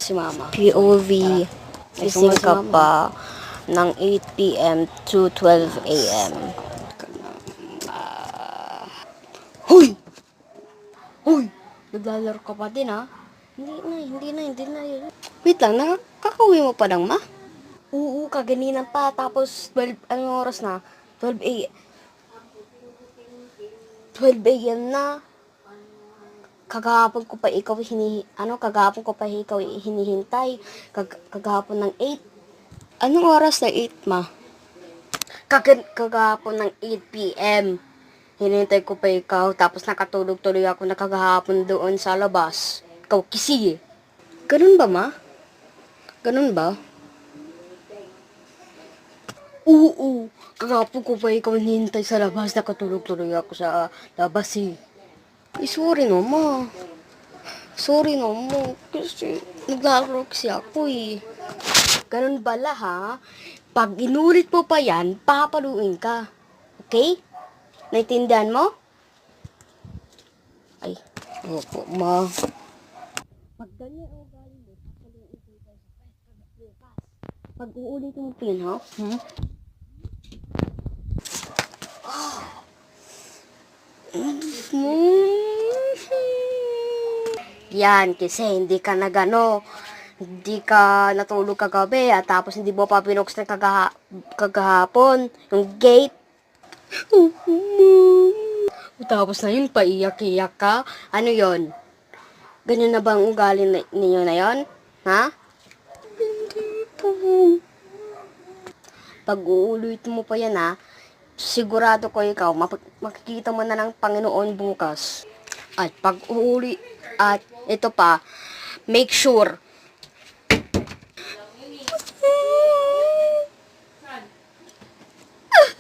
si mama. POV, gising si ka mama. pa ng 8 p.m. to 12 a.m. Hoy! Hoy! Naglalaro ka pa din, ha? Hindi na. Wait lang, nakakauwi mo pa lang, ma? Oo, kaganina pa. Tapos, 12, anong oras na? 12 a.m. 12 a.m. na. Kagahapon ko pa ikaw hinihintay. Kagahapon ng 8. Anong oras na 8, ma? Kagahapon ng 8 p.m. Hinintay ko pa ikaw, tapos nakatulog tuloy ako na kagahapon doon sa labas. Ikaw kisi. Ganun ba, ma? Ganun ba? Oo. Kagahapon ko pa ikaw hinintay sa labas, nakatulog tuloy ako sa labas eh. Sorry no, ma. Sorry no, mo. Kasi naglalaro kasi ako eh. Ganun bala ha? Pag inulit mo pa yan, papaluin ka. Okay? Naintindihan mo? Ay, opo, ma. Pag ganyan ang ugali mo, papaluin ko ikaw sa bukas. Pag uulit mo pin, ha? Yan, kasi hindi ka hindi ka natulog kagabi at tapos hindi mo pa binuksan kagahapon yung gate. Tapos na yun, paiyak-iyak ka. Ano yon? Ganyan na ba ang ugali ninyo na yon? Ha? Hindi po. Pag uulit mo pa yan ha, sigurado ko ikaw, makikita mo na ng Panginoon bukas. At pag uuli, at ito pa, make sure